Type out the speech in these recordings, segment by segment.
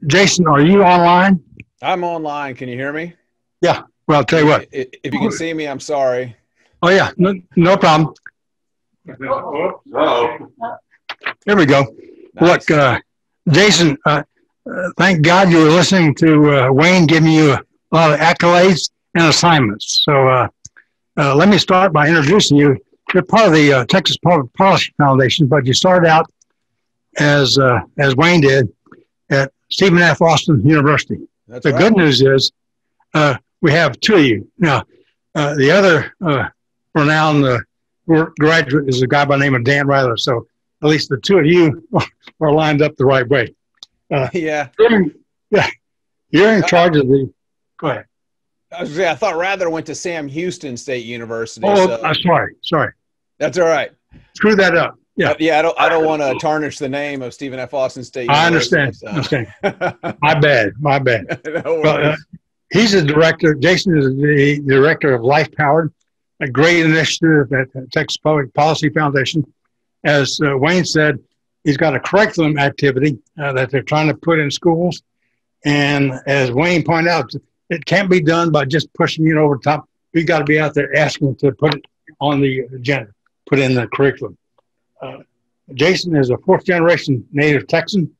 Jason, are you online? I'm online. Can you hear me? Yeah. Well, I'll tell you what. If you can see me, I'm sorry. Oh, yeah. No problem. Here we go. Look, Nice. Jason, thank God you were listening to Wayne giving you a lot of accolades and assignments. So let me start by introducing you. You're part of the Texas Public Policy Foundation, but you started out as Wayne did at Stephen F. Austin University. That's The right. good news is we have two of you. Now, the other renowned graduate is a guy by the name of Dan Ryler. So at least the two of you are lined up the right way. Yeah. You're in charge of the. Go ahead. I thought Rather went to Sam Houston State University. Oh, so I'm sorry. that's all right. Screw that up. Yeah. Yeah. I don't want to tarnish the name of Stephen F. Austin State I University. understand. My bad. No Well, worries. he's the director. Jason is the director of LifePowered, a great initiative at Texas Public Policy Foundation. As Wayne said, he's got a curriculum activity that they're trying to put in schools. And as Wayne pointed out, it can't be done by just pushing it over the top. We've got to be out there asking to put it on the agenda, put in the curriculum. Jason is a fourth generation native Texan,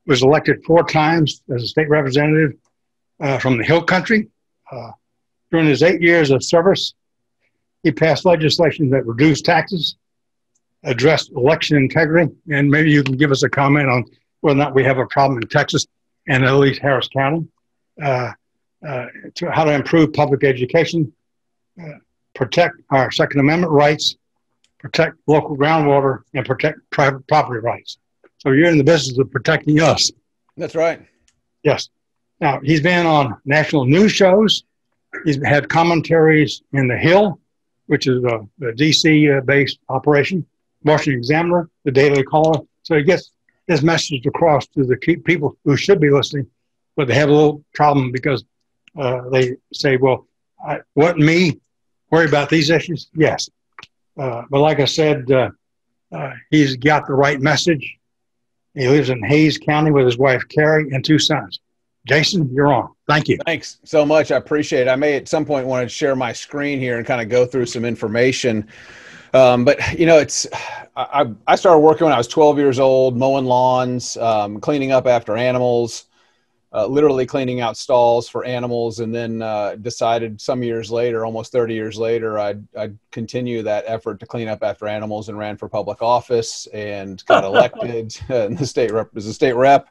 was elected 4 times as a state representative from the Hill Country. During his 8 years of service, he passed legislation that reduced taxes, addressed election integrity, and maybe you can give us a comment on whether or not we have a problem in Texas and at least Harris County, to how to improve public education, protect our Second Amendment rights, protect local groundwater, and protect private property rights. So you're in the business of protecting us. That's right. Yes. Now, he's been on national news shows. He's had commentaries in The Hill, which is a D.C.-based operation, Washington Examiner, the Daily Caller. So he gets his message across to the people who should be listening, but they have a little problem because they say, well, what me worry about these issues? Yes. But like I said, he's got the right message. He lives in Hays County with his wife, Carrie, and 2 sons. Jason, you're on. Thank you. Thanks so much. I appreciate it. I may at some point want to share my screen here and kind of go through some information. But you know, I started working when I was 12 years old, mowing lawns, cleaning up after animals, literally cleaning out stalls for animals, and then decided some years later, almost 30 years later, I'd continue that effort to clean up after animals, and ran for public office and got elected in the state rep as a state rep.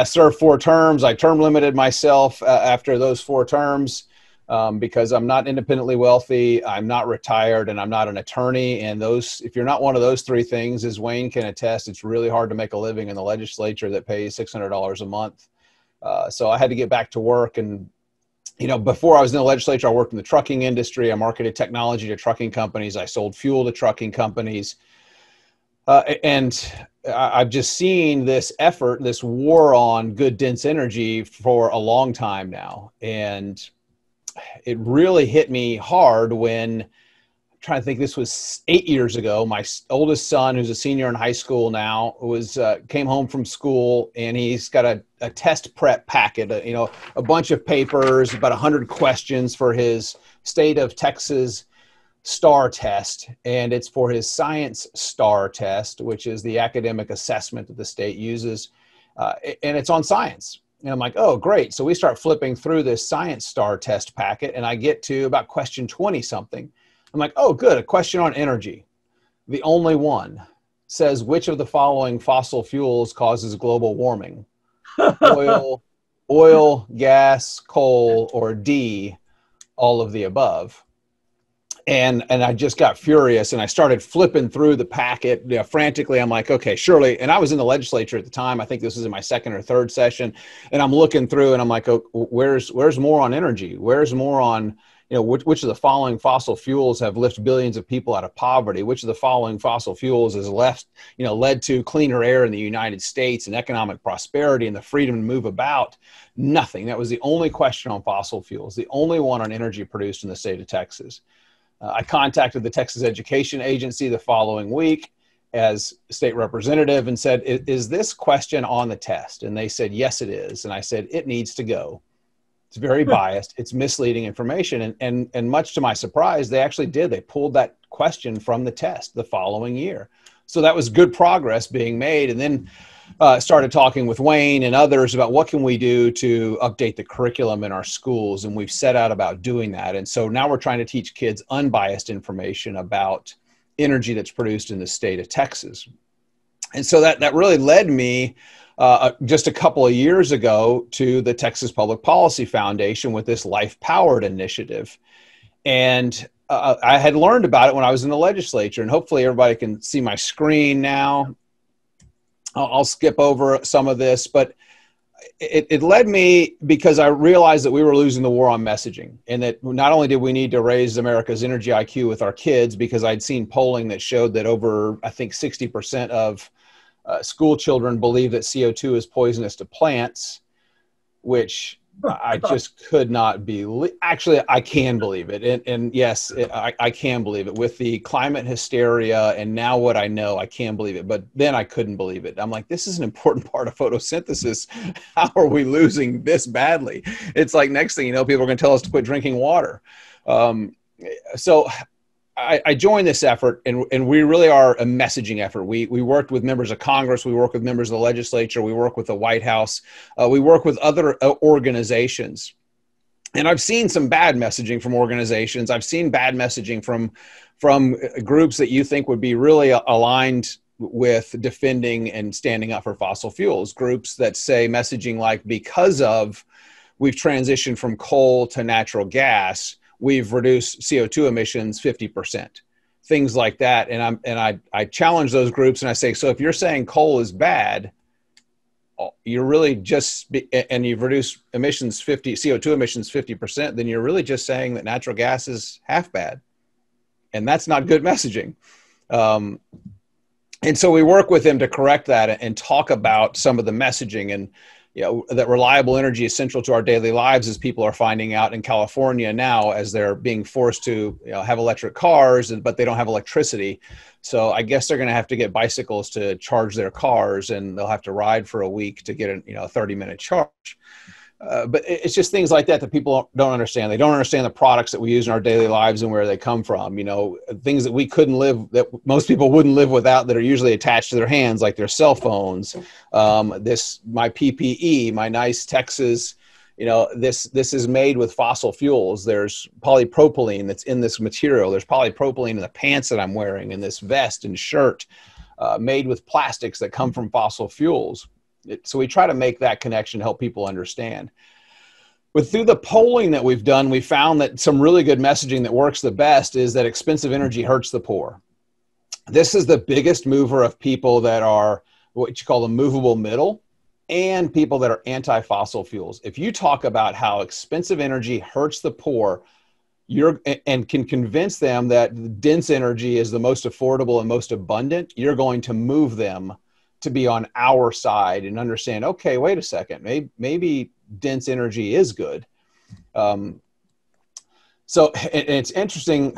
Served 4 terms. I term limited myself after those 4 terms. Because I'm not independently wealthy, I'm not retired, and I'm not an attorney. And if you're not one of those 3 things, as Wayne can attest, it's really hard to make a living in the legislature that pays $600 a month. So I had to get back to work. And, you know, before I was in the legislature, I worked in the trucking industry. I marketed technology to trucking companies. I sold fuel to trucking companies. And I've just seen this effort, this war on good, dense energy for a long time now. And it really hit me hard when, I'm trying to think, this was 8 years ago. My oldest son, who's a senior in high school now, came home from school, and he's got a test prep packet, a bunch of papers, about 100 questions for his state of Texas STAR test. And it's for his science STAR test, which is the academic assessment that the state uses. And it's on science. And I'm like, oh, great. So we start flipping through this science STAR test packet, and I get to about question 20 something. I'm like, oh, good. A question on energy. The only one says, which of the following fossil fuels causes global warming? Oil, gas, coal, or D, all of the above. And I just got furious, and I started flipping through the packet, frantically. I'm like, okay, surely. And I was in the legislature at the time. I think this was in my 2nd or 3rd session. And I'm looking through, and I'm like, oh, where's more on energy? Where's more on, which of the following fossil fuels have lifted billions of people out of poverty? Which of the following fossil fuels has led to cleaner air in the United States and economic prosperity and the freedom to move about? Nothing. That was the only question on fossil fuels, the only one on energy produced in the state of Texas. I contacted the Texas Education Agency the following week, as state representative and said, is this question on the test? And they said, yes, it is. And I said, it needs to go. It's very biased. It's misleading information. And much to my surprise, they actually did. They pulled that question from the test the following year. So that was good progress being made. And then started talking with Wayne and others about what can we do to update the curriculum in our schools. And we've set out about doing that. And so now we're trying to teach kids unbiased information about energy that's produced in the state of Texas. And so that really led me just a couple of years ago to the Texas Public Policy Foundation with this LifePowered Initiative. And I had learned about it when I was in the legislature, and hopefully everybody can see my screen now. I'll skip over some of this, but it led me because I realized that we were losing the war on messaging, and that not only did we need to raise America's energy IQ with our kids, because I'd seen polling that showed that over, I think, 60% of school children believe that CO2 is poisonous to plants, which I just could not believe. Actually, I can believe it. And yes, I can believe it. With the climate hysteria and now what I know, I can believe it. But then I couldn't believe it. I'm like, this is an important part of photosynthesis. How are we losing this badly? It's like, next thing you know, people are going to tell us to quit drinking water. So I joined this effort, and we really are a messaging effort. We worked with members of Congress, we work with members of the legislature, we work with the White House, we work with other organizations. And I've seen some bad messaging from organizations. I've seen bad messaging from groups that you think would be really aligned with defending and standing up for fossil fuels. Groups that say messaging like, because of we've transitioned from coal to natural gas, we've reduced CO2 emissions 50%, things like that. And I challenge those groups and I say, so if you're saying coal is bad, you're really and you've reduced CO2 emissions 50%, then you're really just saying that natural gas is half bad. And that's not good messaging. And so we work with them to correct that and talk about some of the messaging, and that reliable energy is central to our daily lives, as people are finding out in California now, as they're being forced to have electric cars, but they don't have electricity. So I guess they're going to have to get bicycles to charge their cars, and they'll have to ride for a week to get a 30-minute charge. But it's just things like that that people don't understand. They don't understand the products that we use in our daily lives and where they come from. Things that we couldn't live, that most people wouldn't live without, that are usually attached to their hands, like their cell phones. My PPE, my nice Texas, this is made with fossil fuels. There's polypropylene that's in this material. There's polypropylene in the pants that I'm wearing, in this vest and shirt, made with plastics that come from fossil fuels. So we try to make that connection to help people understand. But through the polling that we've done, we found that some really good messaging that works the best is that expensive energy hurts the poor. This is the biggest mover of people that are what you call the movable middle, and people that are anti-fossil fuels. If you talk about how expensive energy hurts the poor, and can convince them that dense energy is the most affordable and most abundant, you're going to move them to be on our side and understand, okay, wait a second, maybe dense energy is good. So it's interesting,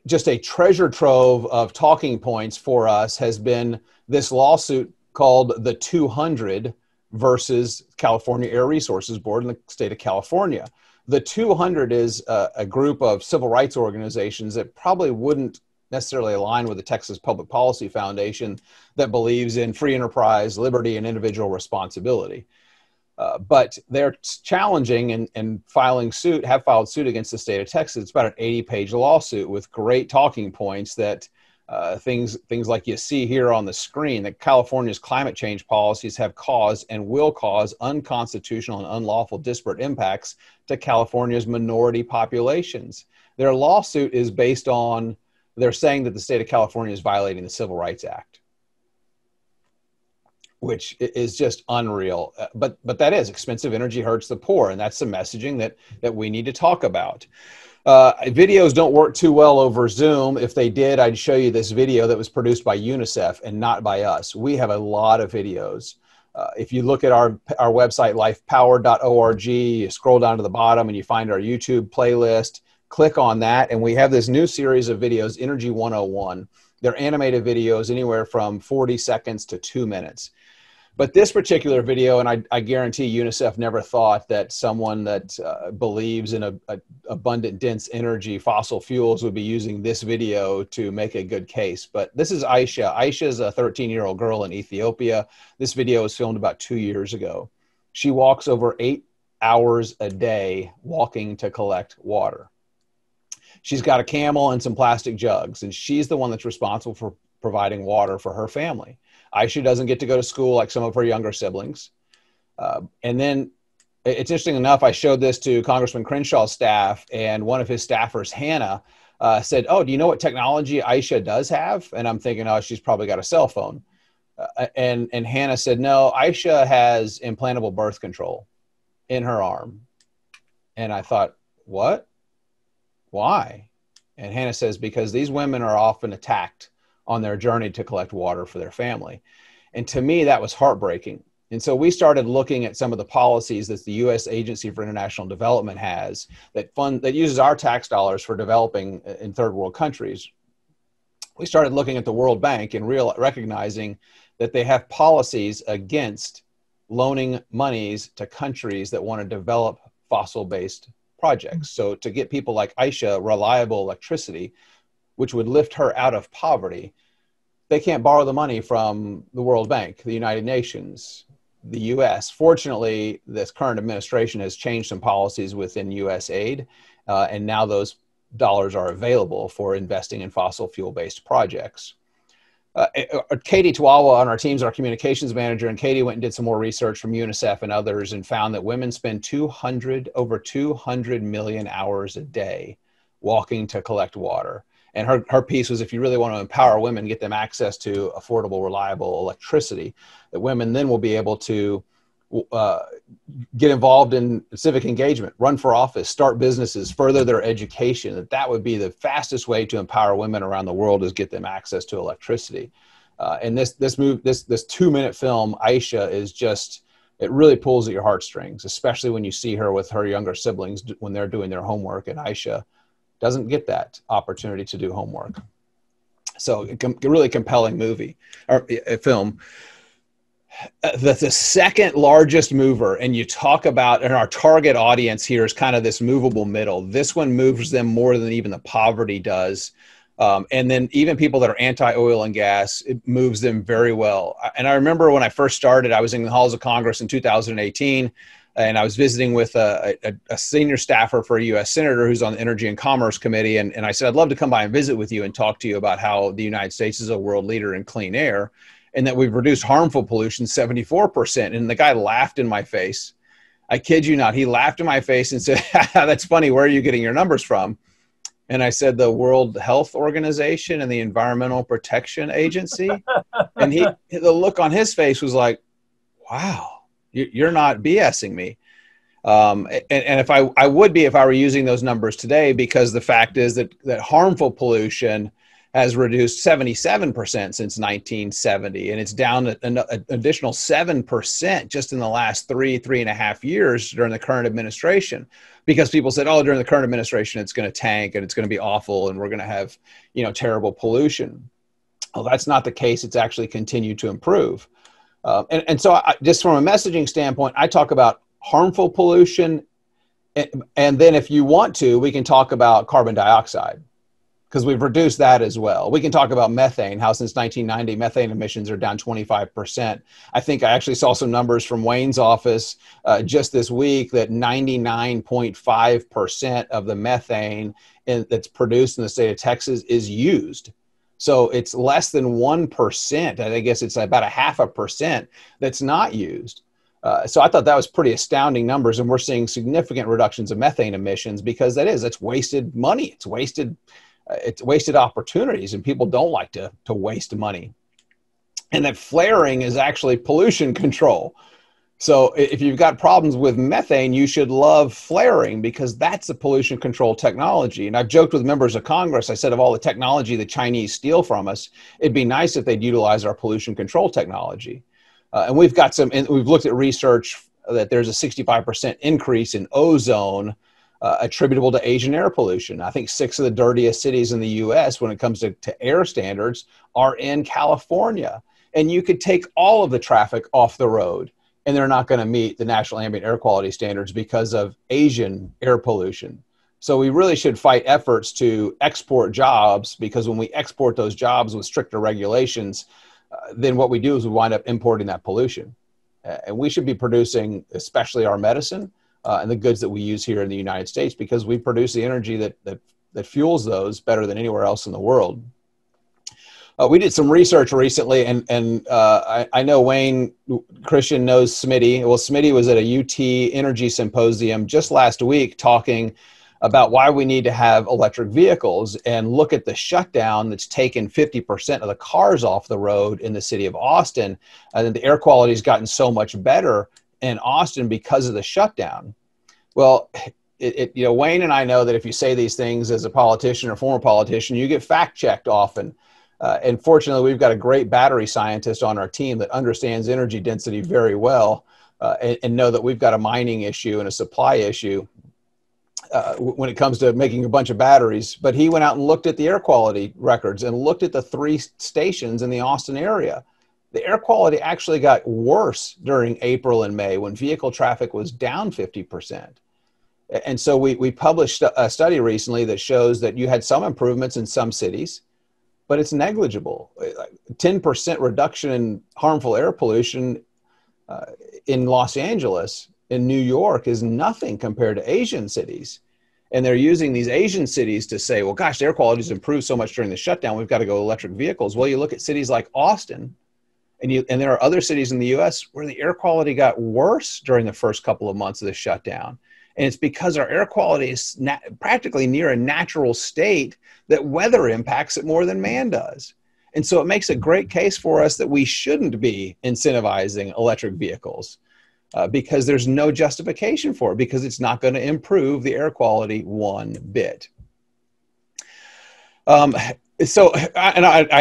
just a treasure trove of talking points for us has been this lawsuit called the 200 versus California Air Resources Board in the state of California. The 200 is a group of civil rights organizations that probably wouldn't necessarily align with the Texas Public Policy Foundation, that believes in free enterprise, liberty, and individual responsibility. But they're challenging and have filed suit against the state of Texas. It's about an 80-page lawsuit with great talking points that things like you see here on the screen, that California's climate change policies have caused and will cause unconstitutional and unlawful disparate impacts to California's minority populations. Their lawsuit is based on, they're saying that the state of California is violating the Civil Rights Act, which is just unreal. But that is, expensive energy hurts the poor, and that's the messaging that we need to talk about. Videos don't work too well over Zoom. If they did, I'd show you this video that was produced by UNICEF and not by us. We have a lot of videos. If you look at our website, lifepowered.org, you scroll down to the bottom and you find our YouTube playlist. Click on that, and we have this new series of videos, Energy 101, They're animated videos anywhere from 40 seconds to 2 minutes. But this particular video, and I guarantee UNICEF never thought that someone that believes in a abundant, dense energy, fossil fuels, would be using this video to make a good case. But this is Aisha. Aisha is a 13-year-old girl in Ethiopia. This video was filmed about 2 years ago. She walks over 8 hours a day walking to collect water. She's got a camel and some plastic jugs, and she's the one that's responsible for providing water for her family. Aisha doesn't get to go to school like some of her younger siblings. And then it's interesting enough, I showed this to Congressman Crenshaw's staff, and one of his staffers, Hannah, said, "Oh, do you know what technology Aisha does have?" And I'm thinking, oh, she's probably got a cell phone. And Hannah said, "No, Aisha has implantable birth control in her arm." And I thought, what? Why? And Hannah says, because these women are often attacked on their journey to collect water for their family. And to me, that was heartbreaking. And so we started looking at some of the policies that the U.S. Agency for International Development has that uses our tax dollars for developing in third world countries. We started looking at the World Bank and recognizing that they have policies against loaning monies to countries that want to develop fossil-based projects. So to get people like Aisha reliable electricity, which would lift her out of poverty, they can't borrow the money from the World Bank, the United Nations, the U.S. Fortunately, this current administration has changed some policies within U.S. aid, and now those dollars are available for investing in fossil fuel-based projects. Katie Tuawa on our team is our communications manager, and Katie went and did some more research from UNICEF and others and found that women spend over 200 million hours a day walking to collect water. And her piece was, if you really want to empower women, get them access to affordable, reliable electricity, that women then will be able to get involved in civic engagement, run for office, start businesses, further their education. That would be the fastest way to empower women around the world, is get them access to electricity. And this 2-minute film, Aisha, is just, it really pulls at your heartstrings, especially when you see her with her younger siblings when they're doing their homework, and Aisha doesn't get that opportunity to do homework. So a really compelling movie or film. The second largest mover, and you talk about, and our target audience here is kind of this movable middle. This one moves them more than even the poverty does. And then even people that are anti-oil and gas, it moves them very well. And I remember when I first started, I was in the halls of Congress in 2018, and I was visiting with a senior staffer for a U.S. senator who's on the Energy and Commerce Committee. And I said, I'd love to come by and visit with you and talk to you about how the United States is a world leader in clean air, and that we've reduced harmful pollution 74%. And the guy laughed in my face. I kid you not. He laughed in my face and said, "That's funny. Where are you getting your numbers from?" And I said, "The World Health Organization and the Environmental Protection Agency." And the look on his face was like, "Wow, you're not BSing me." And if I would be, if I were using those numbers today, because the fact is that harmful pollution has reduced 77% since 1970, and it's down an additional 7% just in the last 3.5 years during the current administration, because people said, oh, during the current administration, it's going to tank and it's going to be awful and we're going to have, terrible pollution. Well, that's not the case. It's actually continued to improve. And so just from a messaging standpoint, I talk about harmful pollution. And then if you want to, we can talk about carbon dioxide, because we've reduced that as well. We can talk about methane, how since 1990, methane emissions are down 25%. I think I actually saw some numbers from Wayne's office just this week that 99.5% of the methane that's produced in the state of Texas is used. So it's less than 1%. I guess it's about 0.5% that's not used. So I thought that was pretty astounding numbers, and we're seeing significant reductions of methane emissions, because it's wasted money. It's wasted opportunities, and people don't like to waste money. And that flaring is actually pollution control. So if you've got problems with methane, you should love flaring, because that's a pollution control technology. And I've joked with members of Congress, I said, of all the technology the Chinese steal from us, it'd be nice if they'd utilize our pollution control technology. And we've looked at research that there's a 65% increase in ozone attributable to Asian air pollution. I think 6 of the dirtiest cities in the US when it comes to air standards are in California. And you could take all of the traffic off the road and they're not going to meet the national ambient air quality standards because of Asian air pollution. So we really should fight efforts to export jobs, because when we export those jobs with stricter regulations, then what we do is we wind up importing that pollution. And we should be producing, especially our medicine and the goods that we use here in the United States, because we produce the energy that fuels those better than anywhere else in the world. We did some research recently, and I know Wayne Christian knows Smitty. Well, Smitty was at a UT Energy Symposium just last week talking about why we need to have electric vehicles, and look at the shutdown that's taken 50% of the cars off the road in the city of Austin. And the air quality has gotten so much better in Austin because of the shutdown. Well, Wayne and I know that if you say these things as a politician or former politician, you get fact checked often. And fortunately, we've got a great battery scientist on our team that understands energy density very well, and know that we've got a mining issue and a supply issue when it comes to making a bunch of batteries. But he went out and looked at the air quality records and looked at the 3 stations in the Austin area. The air quality actually got worse during April and May when vehicle traffic was down 50%. And so we published a study recently that shows that you had some improvements in some cities, but it's negligible. 10% reduction in harmful air pollution in Los Angeles, in New York, is nothing compared to Asian cities. And they're using these Asian cities to say, well, gosh, the air quality has improved so much during the shutdown, we've got to go electric vehicles. Well, you look at cities like Austin, and there are other cities in the US where the air quality got worse during the first couple of months of the shutdown. And it's because our air quality is practically near a natural state that weather impacts it more than man does. And so it makes a great case for us that we shouldn't be incentivizing electric vehicles, because there's no justification for it, because it's not going to improve the air quality one bit. I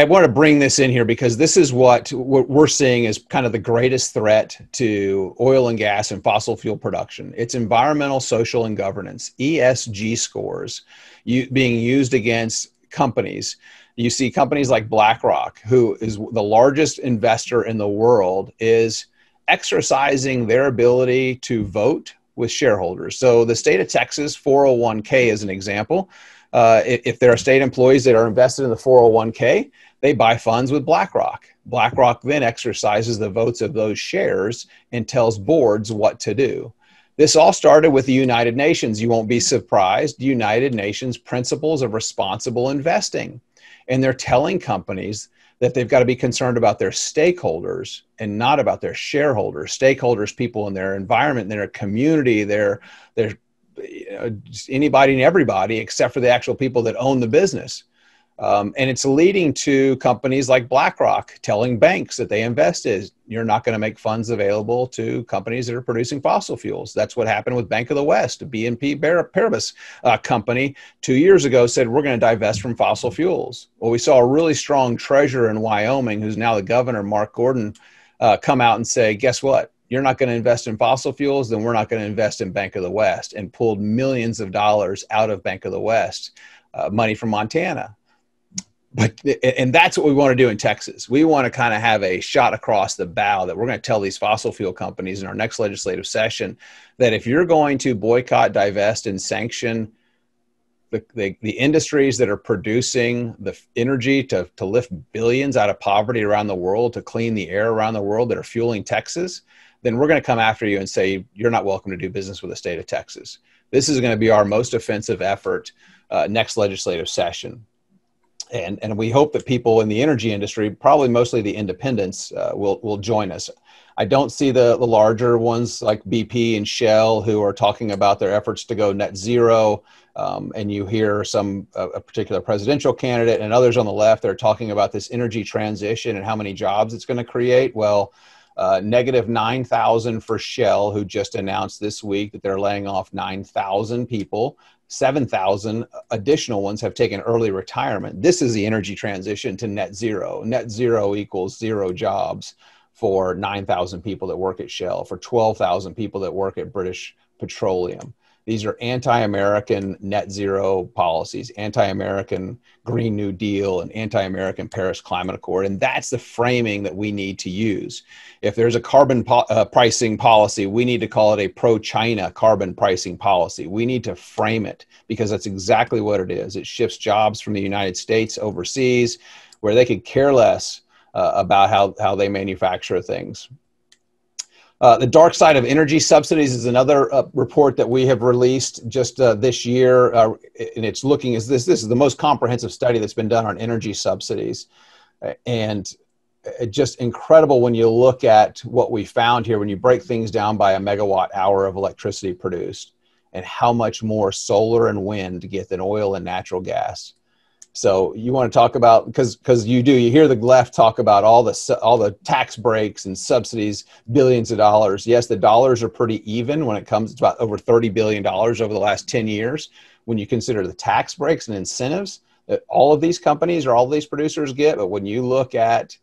want to bring this in here because this is what we're seeing as kind of the greatest threat to oil and gas and fossil fuel production. It's environmental, social, and governance, ESG scores, being used against companies. You see companies like BlackRock, who is the largest investor in the world, is exercising their ability to vote with shareholders. So the state of Texas 401k is an example. If there are state employees that are invested in the 401k, they buy funds with BlackRock. BlackRock then exercises the votes of those shares and tells boards what to do. This all started with the United Nations. You won't be surprised. United Nations Principles of Responsible Investing. And they're telling companies that they've got to be concerned about their stakeholders and not about their shareholders. Stakeholders, people in their environment, their community, their anybody and everybody except for the actual people that own the business. And it's leading to companies like BlackRock telling banks that they invested, you're not going to make funds available to companies that are producing fossil fuels. That's what happened with Bank of the West. BNP Paribas company 2 years ago said, we're going to divest from fossil fuels. Well, we saw a really strong treasurer in Wyoming, who's now the governor, Mark Gordon, come out and say, guess what? You're not going to invest in fossil fuels, then we're not going to invest in Bank of the West, and pulled millions of dollars out of Bank of the West, money from Montana. And that's what we want to do in Texas. We want to kind of have a shot across the bow that we're going to tell these fossil fuel companies in our next legislative session that if you're going to boycott, divest, and sanction the industries that are producing the energy to lift billions out of poverty around the world, to clean the air around the world that are fueling Texas, then we're going to come after you and say, you're not welcome to do business with the state of Texas. This is going to be our most offensive effort next legislative session. And we hope that people in the energy industry, probably mostly the independents, will join us. I don't see the larger ones like BP and Shell who are talking about their efforts to go net zero. And you hear a particular presidential candidate and others on the left, they're talking about this energy transition and how many jobs it's going to create. Well, negative 9,000 for Shell, who just announced this week that they're laying off 9,000 people. 7,000 additional ones have taken early retirement. This is the energy transition to net zero. Net zero equals 0 jobs for 9,000 people that work at Shell, for 12,000 people that work at British Petroleum. These are anti-American net zero policies, anti-American Green New Deal, and anti-American Paris Climate Accord. And that's the framing that we need to use. If there's a carbon pricing policy, we need to call it a pro-China carbon pricing policy. We need to frame it, because that's exactly what it is. It shifts jobs from the United States overseas, where they could care less about how they manufacture things. The dark side of energy subsidies is another report that we have released just this year, and it's looking as this is the most comprehensive study that's been done on energy subsidies, and just incredible when you look at what we found here when you break things down by a megawatt hour of electricity produced, and how much more solar and wind get than oil and natural gas. So you want to talk about, because you hear the left talk about all the tax breaks and subsidies, billions of dollars. Yes, the dollars are pretty even when it comes to about over $30 billion over the last 10 years. When you consider the tax breaks and incentives that all of these companies or all of these producers get, but when you look at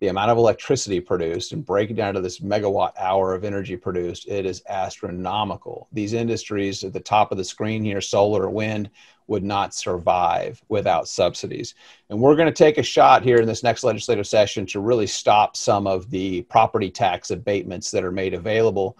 the amount of electricity produced and break it down to this megawatt hour of energy produced, it is astronomical. These industries at the top of the screen here, solar, wind, would not survive without subsidies. And we're going to take a shot here in this next legislative session to really stop some of the property tax abatements that are made available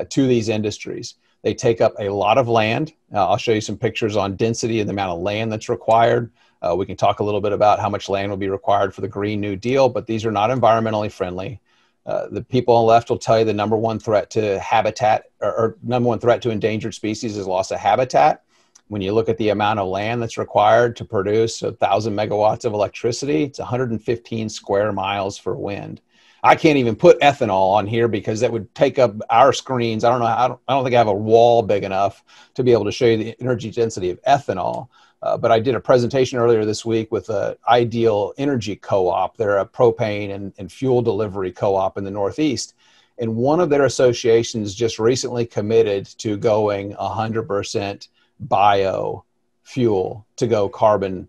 to these industries. They take up a lot of land. I'll show you some pictures on density and the amount of land that's required. We can talk a little bit about how much land will be required for the Green New Deal, but these are not environmentally friendly. The people on the left will tell you the number one threat to habitat, or number one threat to endangered species is loss of habitat. When you look at the amount of land that's required to produce 1,000 megawatts of electricity, it's 115 square miles for wind. I can't even put ethanol on here because that would take up our screens. I don't think I have a wall big enough to be able to show you the energy density of ethanol. But I did a presentation earlier this week with Ideal Energy Co-op. They're a propane and fuel delivery co-op in the Northeast. And one of their associations just recently committed to going 100% biofuel to go carbon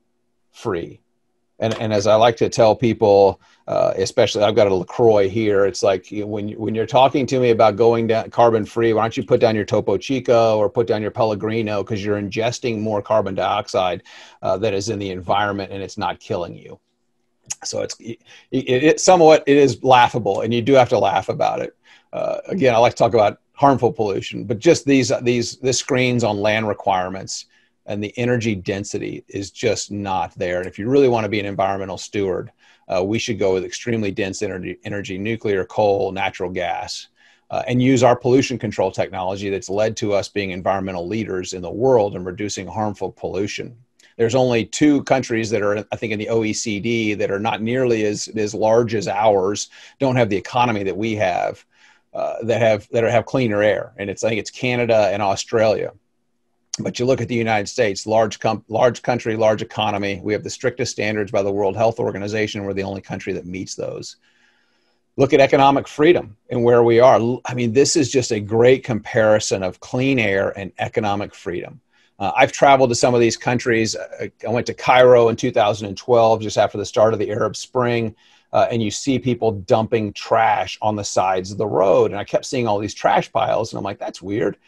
free. And as I like to tell people, especially I've got a LaCroix here, it's like when you're talking to me about going down carbon free, why don't you put down your Topo Chico or put down your Pellegrino, because you're ingesting more carbon dioxide that is in the environment and it's not killing you. So it somewhat is laughable, and you do have to laugh about it. Again, I like to talk about harmful pollution, but just these screens on land requirements and the energy density is just not there. And if you really want to be an environmental steward, we should go with extremely dense energy, nuclear, coal, natural gas, and use our pollution control technology that's led to us being environmental leaders in the world and reducing harmful pollution. There's only 2 countries that are, I think, in the OECD that are not nearly as large as ours, don't have the economy that we have, that have cleaner air. And I think it's Canada and Australia. But you look at the United States, large country, large economy. We have the strictest standards by the World Health Organization. We're the only country that meets those. Look at economic freedom and where we are. I mean, this is just a great comparison of clean air and economic freedom. I've traveled to some of these countries. I went to Cairo in 2012, just after the start of the Arab Spring. And you see people dumping trash on the sides of the road. And I kept seeing all these trash piles. And I'm like, that's weird.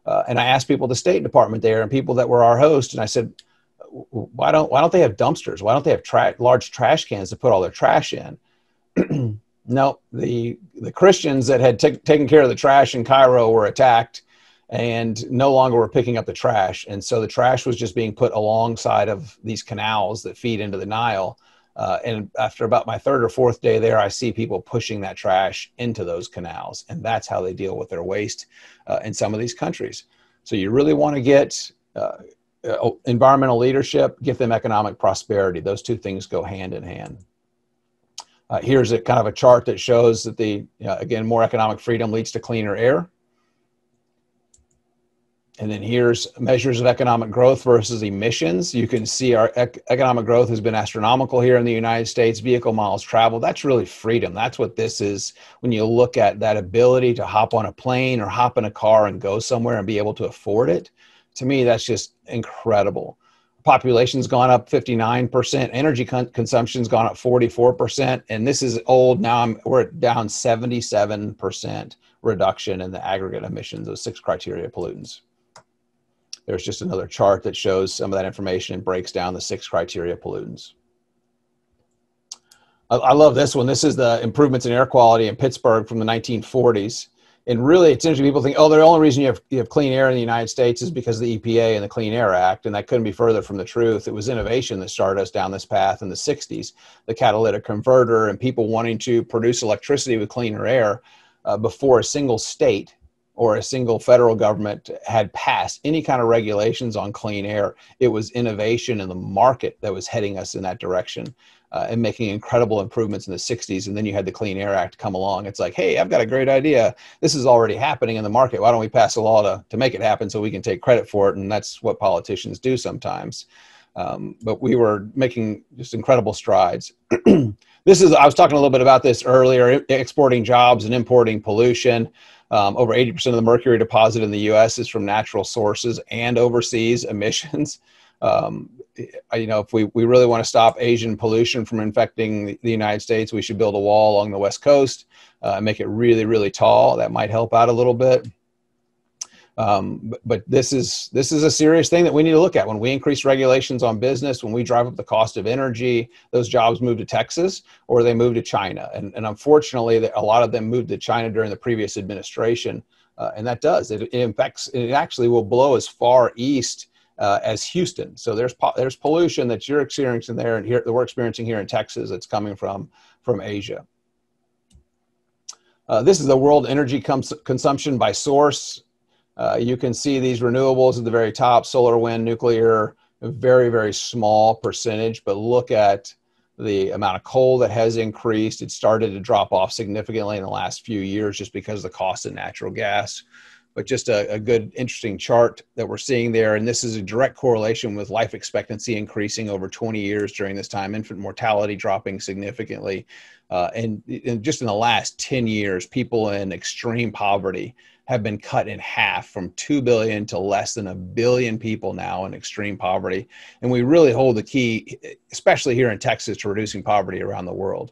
And I asked people at the State Department there and people that were our host. And I said, why don't they have dumpsters? Why don't they have large trash cans to put all their trash in? No, the Christians that had taken care of the trash in Cairo were attacked and no longer were picking up the trash. And so the trash was just being put alongside of these canals that feed into the Nile. And after about my 3rd or 4th day there, I see people pushing that trash into those canals. And that's how they deal with their waste in some of these countries. So you really want to get environmental leadership, give them economic prosperity. Those 2 things go hand in hand. Here's a kind of a chart that shows that again, more economic freedom leads to cleaner air. And then here's measures of economic growth versus emissions. You can see our economic growth has been astronomical here in the United States. Vehicle miles traveled, that's really freedom. That's what this is. When you look at that ability to hop on a plane or hop in a car and go somewhere and be able to afford it, to me, that's just incredible. Population's gone up 59%. Energy consumption's gone up 44%. And this is old. Now we're down 77% reduction in the aggregate emissions of 6 criteria pollutants. there's just another chart that shows some of that information and breaks down the 6 criteria pollutants. I love this one. This is the improvements in air quality in Pittsburgh from the 1940s. And really, it's interesting. People think, oh, the only reason you have clean air in the United States is because of the EPA and the Clean Air Act. And that couldn't be further from the truth. It was innovation that started us down this path in the 60s, the catalytic converter and people wanting to produce electricity with cleaner air before a single state or a single federal government had passed any kind of regulations on clean air. It was innovation in the market that was heading us in that direction. And making incredible improvements in the 60s. And then you had the Clean Air Act come along. It's like, hey, I've got a great idea. This is already happening in the market. Why don't we pass a law to make it happen so we can take credit for it? And that's what politicians do sometimes. But we were making just incredible strides. I was talking a little bit about this earlier, exporting jobs and importing pollution. Over 80% of the mercury deposit in the U.S. is from natural sources and overseas emissions. If we really want to stop Asian pollution from infecting the United States, we should build a wall along the West Coast, make it really, really tall. That might help out a little bit. But this is a serious thing that we need to look at. When we increase regulations on business, when we drive up the cost of energy, those jobs move to Texas or they move to China. And unfortunately, a lot of them moved to China during the previous administration. And that does. It actually will blow as far east as Houston. So there's pollution that you're experiencing there and here that we're experiencing here in Texas that's coming from Asia. This is the world energy consumption by source. You can see these renewables at the very top, solar, wind, nuclear, a very, very small percentage, but look at the amount of coal that has increased. It started to drop off significantly in the last few years just because of the cost of natural gas. But just a good, interesting chart that we're seeing there. And this is a direct correlation with life expectancy increasing over 20 years during this time, infant mortality dropping significantly. And just in the last 10 years, people in extreme poverty have been cut in half from 2 billion to less than 1 billion people now in extreme poverty. And we really hold the key, especially here in Texas, to reducing poverty around the world.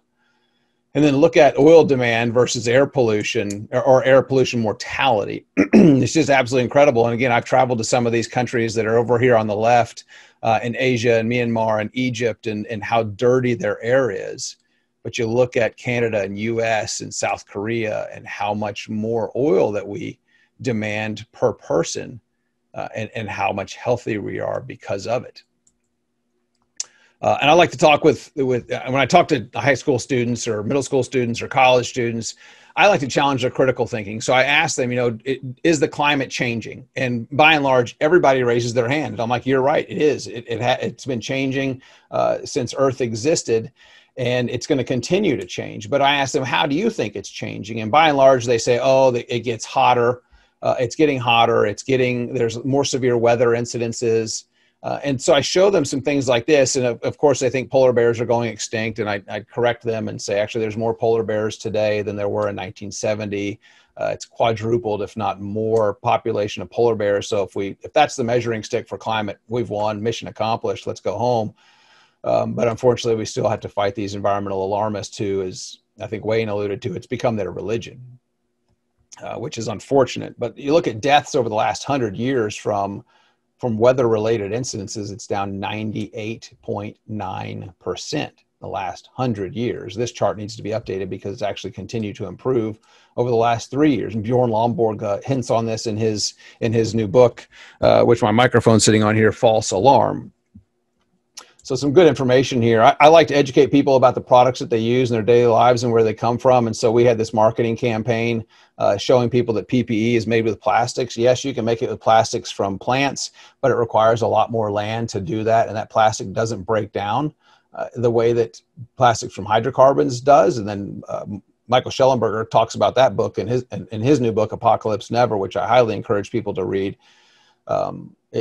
And then look at oil demand versus air pollution or air pollution mortality. It's just absolutely incredible. And again, I've traveled to some of these countries that are over here on the left in Asia and Myanmar and Egypt and how dirty their air is. But you look at Canada and US and South Korea and how much more oil that we demand per person and how much healthier we are because of it. And I like to talk when I talk to high school students or middle school students or college students, I like to challenge their critical thinking. So I ask them, is the climate changing? And by and large, everybody raises their hand. And I'm like, you're right, it is. It's been changing since Earth existed, and it's going to continue to change. But I ask them, how do you think it's changing? And by and large, they say, oh, it gets hotter. It's getting hotter. There's more severe weather incidences. And so I show them some things like this. And of course, they think polar bears are going extinct. And I correct them and say, actually, there's more polar bears today than there were in 1970. It's quadrupled, if not more, population of polar bears. So if that's the measuring stick for climate, we've won, mission accomplished, let's go home. But unfortunately, we still have to fight these environmental alarmists who, as I think Wayne alluded to, it's become their religion, which is unfortunate. But you look at deaths over the last 100 years from weather-related incidences, it's down 98.9% the last 100 years. This chart needs to be updated because it's actually continued to improve over the last 3 years. And Bjorn Lomborg hints on this in his new book, which my microphone's sitting on here, False Alarm. So some good information here. I like to educate people about the products that they use in their daily lives and where they come from. And so we had this marketing campaign showing people that PPE is made with plastics. Yes, you can make it with plastics from plants, but it requires a lot more land to do that. And that plastic doesn't break down the way that plastic from hydrocarbons does. And then Michael Schellenberger talks about that book in his new book, Apocalypse Never, which I highly encourage people to read.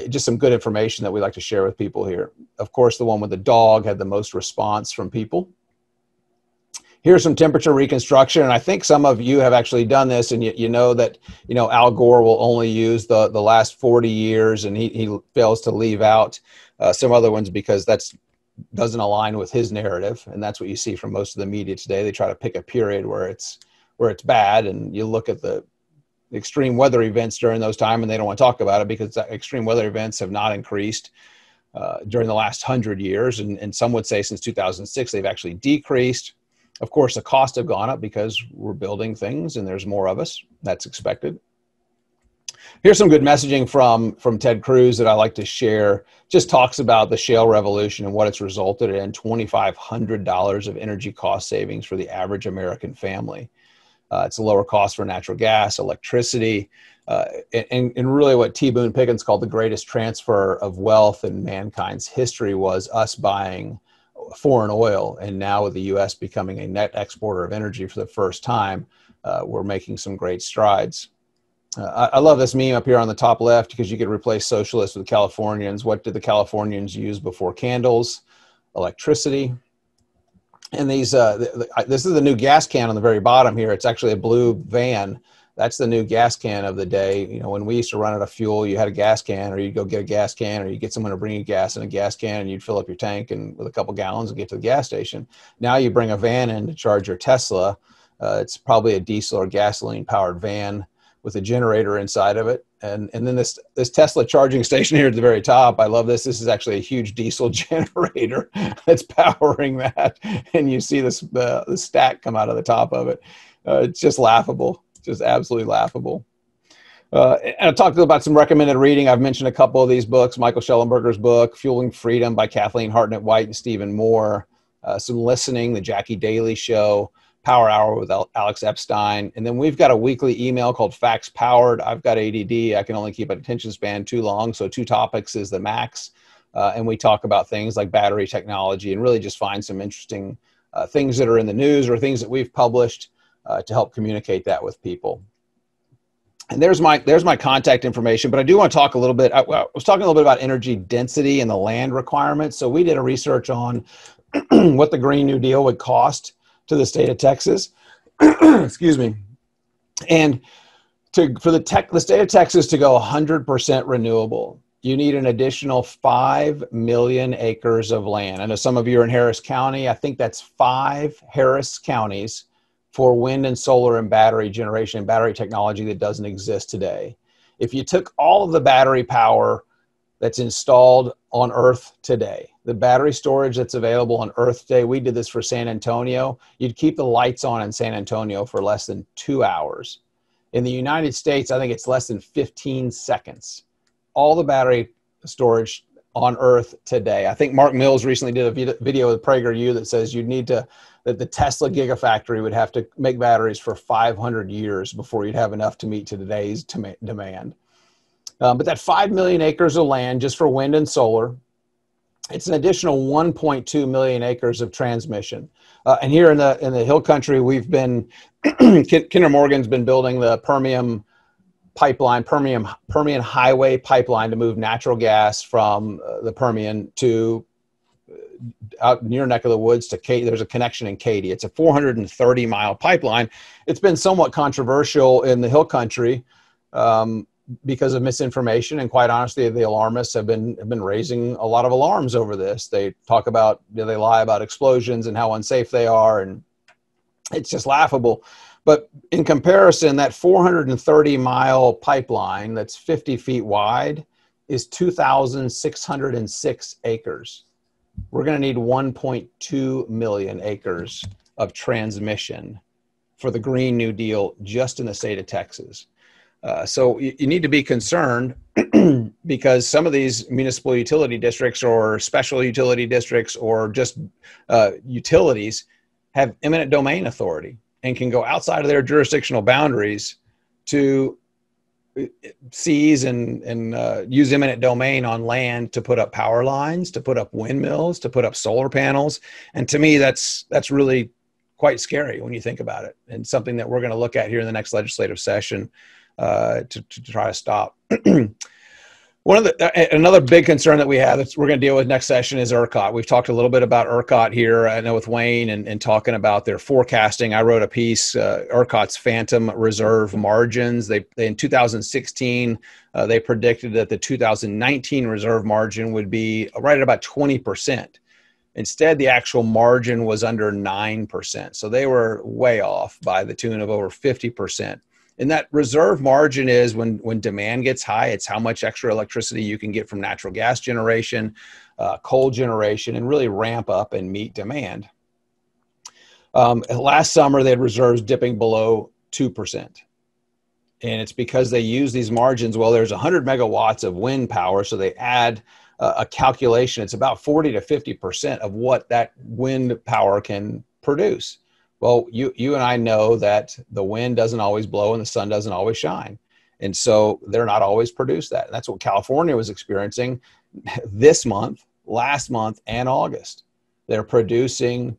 Just some good information that we like to share with people here. Of course, the one with the dog had the most response from people. Here's some temperature reconstruction. And I think some of you have actually done this, and you know that, Al Gore will only use the last 40 years, and he fails to leave out some other ones because that doesn't align with his narrative. And that's what you see from most of the media today. They try to pick a period where it's bad, and you look at the extreme weather events during those times, and they don't want to talk about it because extreme weather events have not increased during the last 100 years. And some would say since 2006, they've actually decreased. Of course, the costs have gone up because we're building things and there's more of us. That's expected. Here's some good messaging from Ted Cruz that I like to share. Just talks about the shale revolution and what it's resulted in: $2,500 of energy cost savings for the average American family. It's a lower cost for natural gas, electricity, and really what T. Boone Pickens called the greatest transfer of wealth in mankind's history was us buying foreign oil. And now with the U.S. becoming a net exporter of energy for the first time, we're making some great strides. I love this meme up here on the top left because you could replace socialists with Californians. What did the Californians use before candles? Electricity. And these, this is the new gas can on the very bottom here. It's actually a blue van. That's the new gas can of the day. You know, when we used to run out of fuel, you had a gas can, or you'd go get a gas can, or you get someone to bring you gas in a gas can, and you'd fill up your tank and with a couple gallons and get to the gas station. Now you bring a van in to charge your Tesla. It's probably a diesel or gasoline powered van with a generator inside of it. And then this Tesla charging station here at the very top, I love this. This is actually a huge diesel generator that's powering that. And you see this the stack come out of the top of it. It's just laughable, just absolutely laughable. And I talked about some recommended reading. I've mentioned a couple of these books: Michael Schellenberger's book, Fueling Freedom by Kathleen Hartnett-White and Stephen Moore. Some listening, The Jackie Daly Show, Power Hour with Alex Epstein. And then we've got a weekly email called Facts Powered. I've got ADD. I can only keep an attention span too long. So 2 topics is the max. And we talk about things like battery technology and really just find some interesting things that are in the news or things that we've published to help communicate that with people. And there's my contact information, but I do want to talk a little bit. I was talking a little bit about energy density and the land requirements. So we did a research on what the Green New Deal would cost to the state of Texas. Excuse me. And for the state of Texas to go 100% renewable, you need an additional 5 million acres of land. I know some of you are in Harris County. I think that's 5 Harris counties for wind and solar and battery generation and battery technology that doesn't exist today. If you took all of the battery power that's installed on Earth today, the battery storage that's available on Earth today, we did this for San Antonio, you'd keep the lights on in San Antonio for less than 2 hours. In the United States, I think it's less than 15 seconds. All the battery storage on Earth today. I think Mark Mills recently did a video with PragerU that says you'd need to, that the Tesla Gigafactory would have to make batteries for 500 years before you'd have enough to meet today's demand. But that 5 million acres of land just for wind and solar, it's an additional 1.2 million acres of transmission. And here in the Hill Country, we've been, Kinder Morgan's been building the Permian Highway pipeline to move natural gas from the Permian to out near neck of the woods to Katy. There's a connection in Katy. It's a 430-mile pipeline. It's been somewhat controversial in the Hill Country because of misinformation, and quite honestly, the alarmists have been raising a lot of alarms over this. They talk about, they lie about explosions and how unsafe they are, and it's just laughable. But in comparison, that 430-mile pipeline that's 50 feet wide is 2,606 acres. We're going to need 1.2 million acres of transmission for the Green New Deal just in the state of Texas. So you need to be concerned because some of these municipal utility districts or special utility districts or just utilities have eminent domain authority and can go outside of their jurisdictional boundaries to seize and use eminent domain on land to put up power lines, to put up windmills, to put up solar panels. And to me, that's really quite scary when you think about it, and something that we're going to look at here in the next legislative session to try to stop. Another big concern that we have that we're going to deal with next session is ERCOT. We've talked a little bit about ERCOT here, I know, with Wayne and talking about their forecasting. I wrote a piece, ERCOT's phantom reserve margins. They in 2016, they predicted that the 2019 reserve margin would be right at about 20%. Instead, the actual margin was under 9%. So they were way off by the tune of over 50%. And that reserve margin is when demand gets high, it's how much extra electricity you can get from natural gas generation, coal generation, and really ramp up and meet demand. Last summer, they had reserves dipping below 2%. And it's because they use these margins. Well, there's 100 megawatts of wind power, so they add a calculation. It's about 40 to 50% of what that wind power can produce. Well, you and I know that the wind doesn't always blow and the sun doesn't always shine. And so they're not always produce that. And that's what California was experiencing this month, last month, and August. They're producing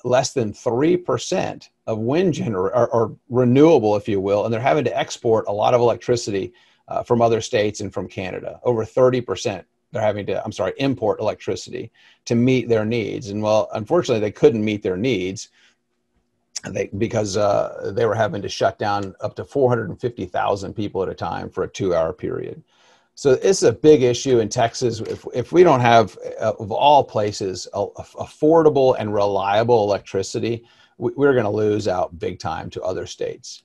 less than 3% of wind or renewable, if you will, and they're having to export a lot of electricity from other states and from Canada. Over 30%, they're having to, import electricity to meet their needs. And well, unfortunately, they couldn't meet their needs because they were having to shut down up to 450,000 people at a time for a 2-hour period. So it's a big issue in Texas. If we don't have, of all places, affordable and reliable electricity, we're going to lose out big time to other states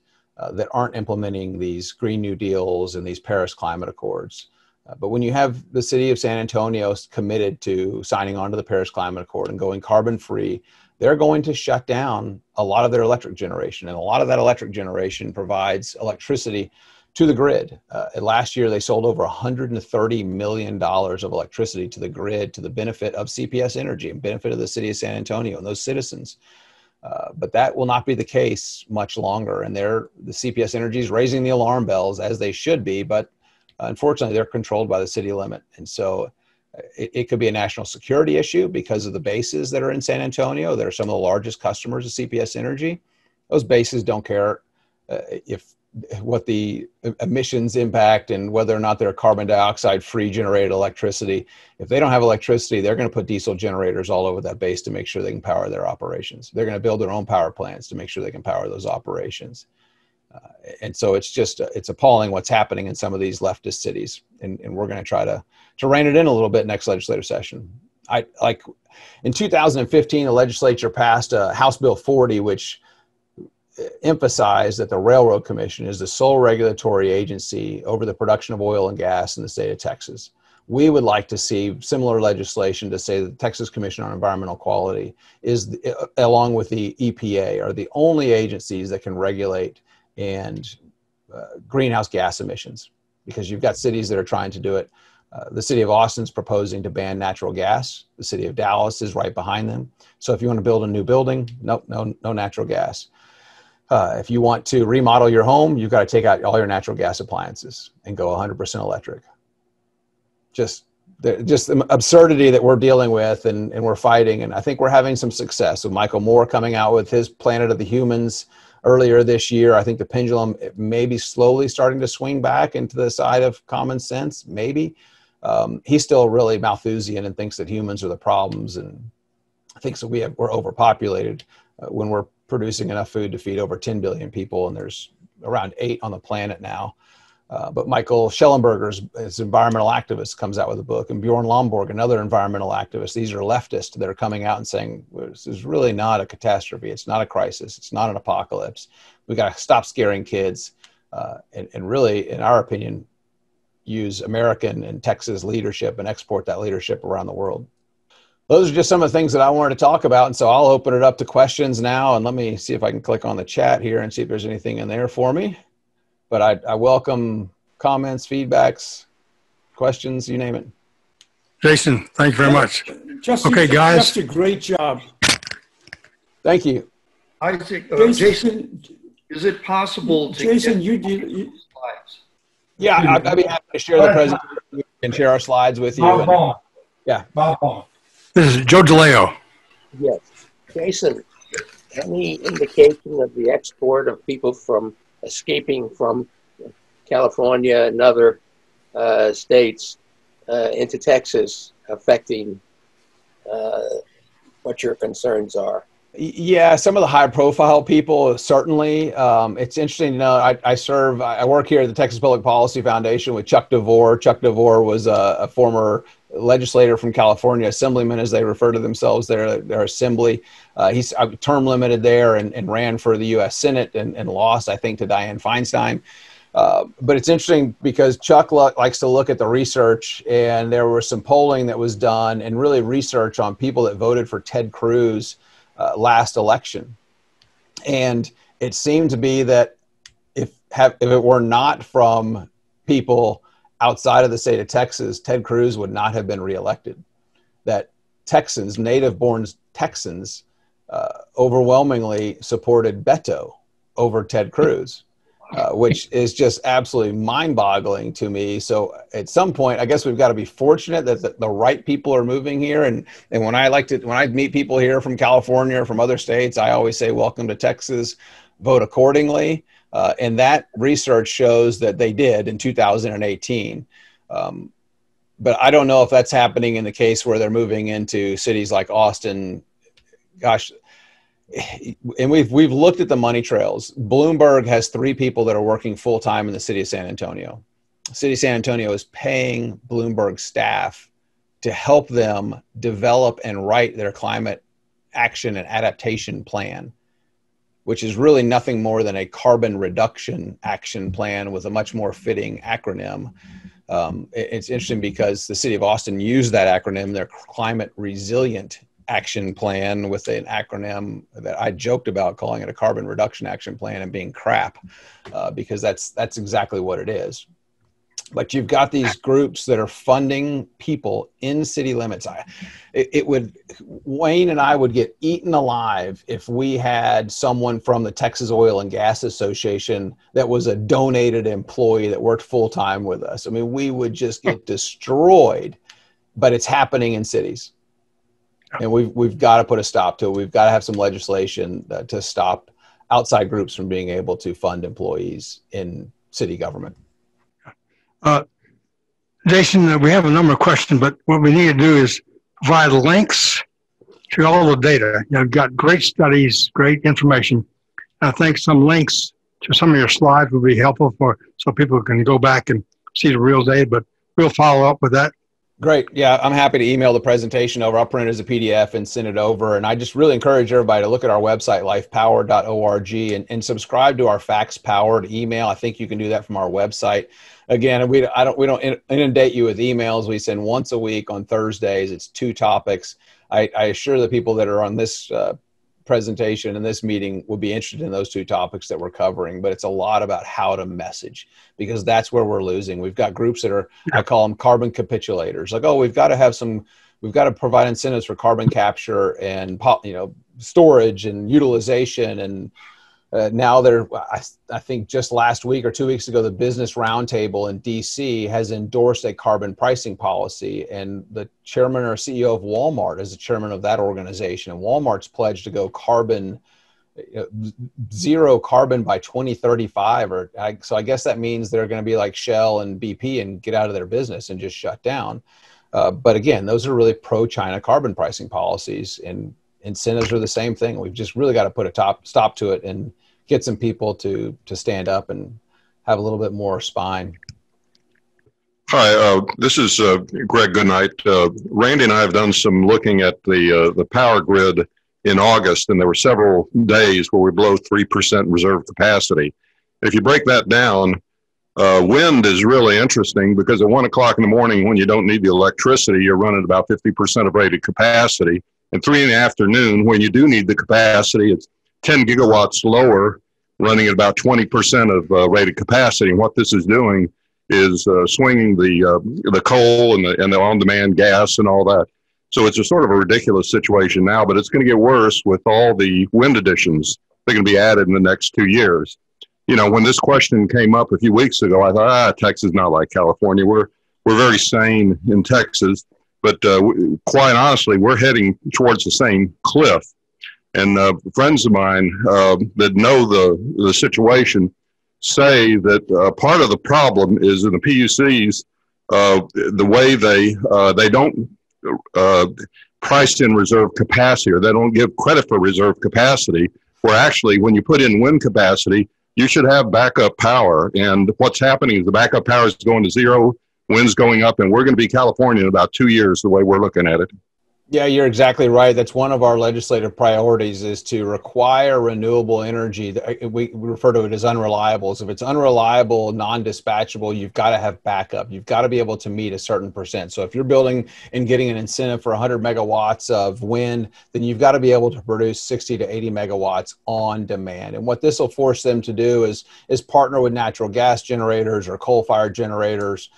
that aren't implementing these Green New Deals and these Paris Climate Accords. But when you have the city of San Antonio committed to signing on to the Paris Climate Accord and going carbon free, they're going to shut down a lot of their electric generation. And a lot of that electric generation provides electricity to the grid. Last year, they sold over $130 million of electricity to the grid to the benefit of CPS Energy and benefit of the city of San Antonio and those citizens. But that will not be the case much longer. And the CPS Energy is raising the alarm bells, as they should be, but unfortunately, they're controlled by the city limit. And so it could be a national security issue because of the bases that are in San Antonio. They're some of the largest customers of CPS Energy. Those bases don't care what the emissions impact and whether or not they're carbon dioxide free generated electricity. If they don't have electricity, they're going to put diesel generators all over that base to make sure they can power their operations. They're going to build their own power plants to make sure they can power those operations. And so it's appalling what's happening in some of these leftist cities. And we're going to try to rein it in a little bit next legislative session. In 2015, the legislature passed House Bill 40, which emphasized that the Railroad Commission is the sole regulatory agency over the production of oil and gas in the state of Texas. We would like to see similar legislation to say that the Texas Commission on Environmental Quality is, along with the EPA, are the only agencies that can regulate and greenhouse gas emissions, because you've got cities that are trying to do it. The city of Austin's proposing to ban natural gas. The city of Dallas is right behind them. So if you want to build a new building, no natural gas. If you want to remodel your home, you've got to take out all your natural gas appliances and go 100% electric. Just the absurdity that we're dealing with and we're fighting. And I think we're having some success with Michael Moore coming out with his Planet of the Humans earlier this year. I think the pendulum may be slowly starting to swing back into the side of common sense, maybe. He's still really Malthusian and thinks that humans are the problems and thinks that we're overpopulated when we're producing enough food to feed over 10 billion people, and there's around 8 on the planet now. But Michael Schellenberger, as environmental activist, comes out with a book, and Bjorn Lomborg, another environmental activist. These are leftists that are coming out and saying, this is really not a catastrophe. It's not a crisis. It's not an apocalypse. We got to stop scaring kids and really, in our opinion, use American and Texas leadership and export that leadership around the world. Those are just some of the things that I wanted to talk about. And so I'll open it up to questions now. And let me see if I can click on the chat here and see if there's anything in there for me. But I welcome comments, feedbacks, questions, you name it. Jason, thank you very much. Okay, guys. Just a great job. Thank you. I think, Jason, is it possible to Jason, get slides? Yeah, I'd be happy to share the presentation and share our slides with you. Yeah. This is Joe DeLeo. Yes. Jason, any indication of the export of people from escaping from California and other states into Texas affecting what your concerns are? Yeah, some of the high profile people, certainly. It's interesting to know, I work here at the Texas Public Policy Foundation with Chuck DeVore. Chuck DeVore was a former legislator from California, assemblyman as they refer to themselves, their assembly. He's term limited there and ran for the U.S. Senate and lost, I think, to Dianne Feinstein. But it's interesting because Chuck likes to look at the research, and there was some polling that was done and really research on people that voted for Ted Cruz last election. And it seemed to be that if it were not from people outside of the state of Texas, Ted Cruz would not have been reelected. That Texans, native-born Texans, overwhelmingly supported Beto over Ted Cruz. Which is just absolutely mind-boggling to me. So at some point, I guess we've got to be fortunate that the right people are moving here. And when I meet people here from California or from other states, I always say, welcome to Texas, vote accordingly. And that research shows that they did in 2018. But I don't know if that's happening in the case where they're moving into cities like Austin. Gosh, and we've looked at the money trails. Bloomberg has 3 people that are working full time in the city of San Antonio. The city of San Antonio is paying Bloomberg staff to help them develop and write their climate action and adaptation plan, which is really nothing more than a carbon reduction action plan with a much more fitting acronym. It's interesting because the city of Austin used that acronym, their climate resilient action plan, with an acronym that I joked about calling it a carbon reduction action plan and being crap, because that's exactly what it is. But you've got these groups that are funding people in city limits. Wayne and I would get eaten alive if we had someone from the Texas Oil and Gas Association that was a donated employee that worked full time with us. I mean, we would just get destroyed, but it's happening in cities. And we've got to put a stop to it. We've got to have some legislation to stop outside groups from being able to fund employees in city government. Jason, we have a number of questions, but what we need to do is provide links to all the data. You've got great studies, great information. I think some links to some of your slides would be helpful so people can go back and see the real data, but we'll follow up with that. Great. Yeah, I'm happy to email the presentation over. I'll print it as a PDF and send it over. And I just really encourage everybody to look at our website, lifepowered.org, and subscribe to our Facts Powered email. I think you can do that from our website. Again, we don't inundate you with emails. We send once a week on Thursdays. It's 2 topics. I assure the people that are on this presentation and this meeting will be interested in those 2 topics that we're covering, but it's a lot about how to message, because that's where we're losing. We've got groups that are, I call them carbon capitulators. Like, oh, we've got to provide incentives for carbon capture and, storage and utilization. And now I think just last week or 2 weeks ago, the Business Roundtable in DC has endorsed a carbon pricing policy, and the chairman or CEO of Walmart is the chairman of that organization. And Walmart's pledged to go zero carbon by 2035. So I guess that means they're going to be like Shell and BP and get out of their business and just shut down. But again, those are really pro-China carbon pricing policies, and incentives are the same thing. We've just really got to put a stop to it and get some people to stand up and have a little bit more spine. Hi, this is Greg Goodnight. Randy and I have done some looking at the power grid in August, and there were several days where we below 3% reserve capacity. If you break that down, wind is really interesting, because at 1 o'clock in the morning, when you don't need the electricity, you're running about 50% of rated capacity. And 3 in the afternoon, when you do need the capacity, it's 10 gigawatts lower, running at about 20% of rated capacity. And what this is doing is swinging the coal and the on-demand gas and all that. So it's a sort of a ridiculous situation now, but it's going to get worse with all the wind additions that are going to be added in the next 2 years. You know, when this question came up a few weeks ago, I thought, Texas is not like California. We're very sane in Texas. But quite honestly, we're heading towards the same cliff. And friends of mine that know the situation say that part of the problem is in the PUCs, the way they don't priced in reserve capacity, or they don't give credit for reserve capacity, where actually when you put in wind capacity, you should have backup power. And what's happening is the backup power is going to zero, wind's going up, and we're going to be California in about 2 years, the way we're looking at it. Yeah, you're exactly right. That's one of our legislative priorities, is to require renewable energy. We refer to it as unreliables. If it's unreliable, non-dispatchable, you've got to have backup. You've got to be able to meet a certain percent. So if you're building and getting an incentive for 100 megawatts of wind, then you've got to be able to produce 60 to 80 megawatts on demand. And what this will force them to do is partner with natural gas generators or coal-fired generators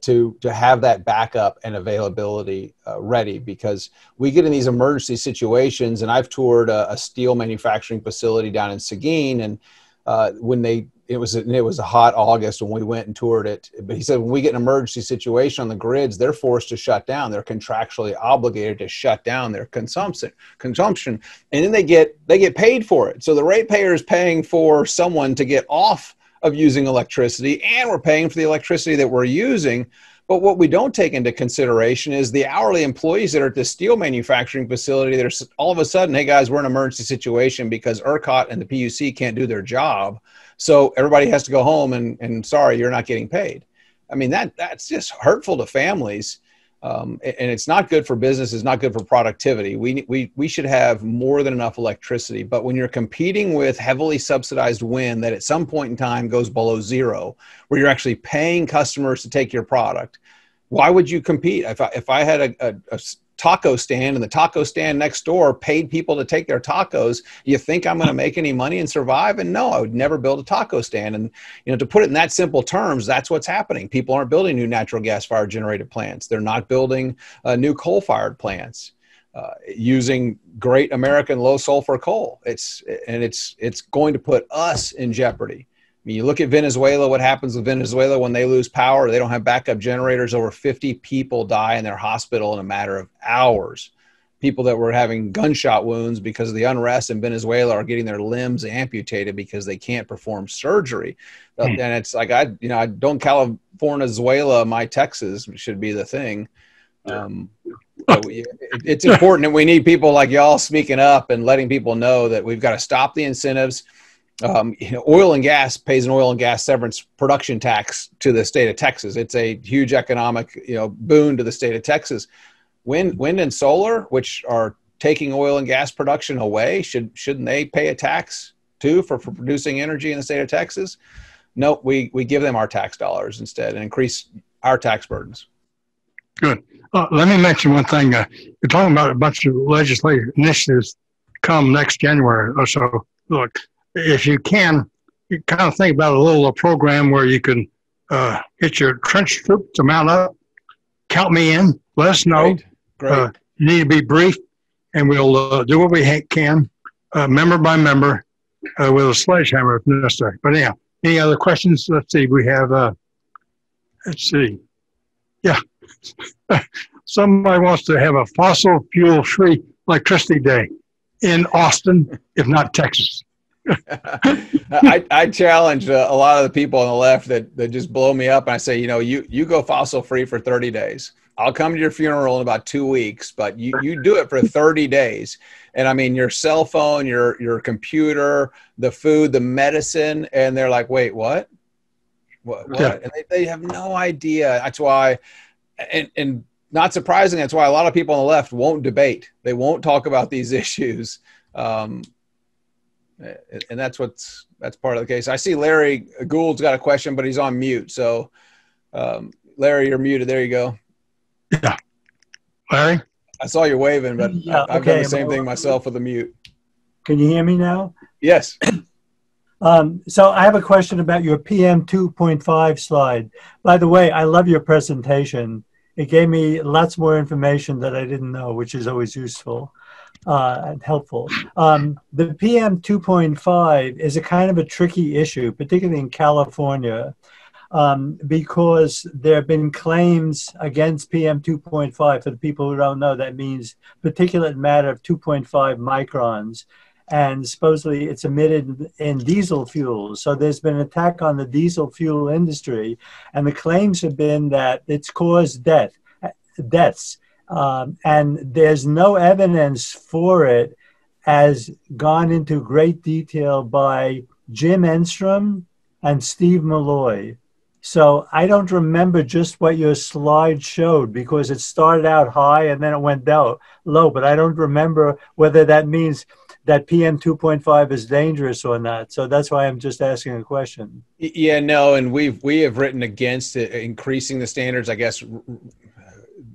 to have that backup and availability ready, because we get in these emergency situations. And I've toured a steel manufacturing facility down in Seguin, and it was a hot August when we went and toured it. But he said, when we get an emergency situation on the grids, they're forced to shut down. They're contractually obligated to shut down their consumption, and then they get paid for it. So the ratepayer is paying for someone to get off of using electricity, and we're paying for the electricity that we're using. But what we don't take into consideration is the hourly employees that are at the steel manufacturing facility that are all of a sudden, hey guys, we're in an emergency situation because ERCOT and the PUC can't do their job. So everybody has to go home, and sorry, you're not getting paid. I mean, that's just hurtful to families. And it's not good for business. It's not good for productivity. We should have more than enough electricity. But when you're competing with heavily subsidized wind that at some point in time goes below zero, where you're actually paying customers to take your product, why would you compete? If I had a taco stand, and the taco stand next door paid people to take their tacos, you think I'm going to make any money and survive? And no, I would never build a taco stand. And to put it in that simple terms, that's what's happening. People aren't building new natural gas fired generated plants. They're not building new coal fired plants using great American low sulfur coal. It's going to put us in jeopardy. I mean, you look at Venezuela, what happens with Venezuela when they lose power, they don't have backup generators. Over 50 people die in their hospital in a matter of hours. People that were having gunshot wounds because of the unrest in Venezuela are getting their limbs amputated because they can't perform surgery. And it's like, don't California, my Texas should be the thing. It's important that we need people like y'all speaking up and letting people know that we've got to stop the incentives. Oil and gas pays an oil and gas severance production tax to the state of Texas. It's a huge economic, boon to the state of Texas. Wind and solar, which are taking oil and gas production away, shouldn't they pay a tax too for producing energy in the state of Texas? No, we give them our tax dollars instead and increase our tax burdens. Good. Let me mention one thing. You're talking about a bunch of legislative initiatives come next January or so. Look, if you can, you kind of think about a little program where you can get your trench troops to mount up, count me in, let us know. Great. You need to be brief, and we'll do what we can, member by member, with a sledgehammer if necessary. But anyhow, any other questions? Let's see. We have, let's see. Yeah. Somebody wants to have a fossil fuel-free electricity day in Austin, if not Texas. I challenge a lot of the people on the left that just blow me up, and I say, you go fossil free for 30 days. I'll come to your funeral in about 2 weeks, but you do it for 30 days. And I mean, your cell phone, your computer, the food, the medicine, and they're like, wait, what? Yeah. And they have no idea. That's why, and not surprising, that's why a lot of people on the left won't debate. They won't talk about these issues. And that's part of the case. I see Larry Gould's got a question, but he's on mute. So, Larry, you're muted. There you go. Yeah. Larry? I saw you waving, but yeah, I've done the same thing myself with the mute. Can you hear me now? Yes. So I have a question about your PM 2.5 slide. By the way, I love your presentation. It gave me lots more information that I didn't know, which is always useful. And helpful. The PM 2.5 is a kind of a tricky issue, particularly in California, because there have been claims against PM 2.5. For the people who don't know, that means particulate matter of 2.5 microns, and supposedly it's emitted in diesel fuels. So there's been an attack on the diesel fuel industry, and the claims have been that it's caused deaths. And there's no evidence for it as gone into great detail by Jim Enstrom and Steve Malloy. So I don't remember just what your slide showed, because it started out high and then it went down low, but I don't remember whether that means that PM 2.5 is dangerous or not. So that's why I'm just asking a question. Yeah, no, and we have written against it, increasing the standards, I guess,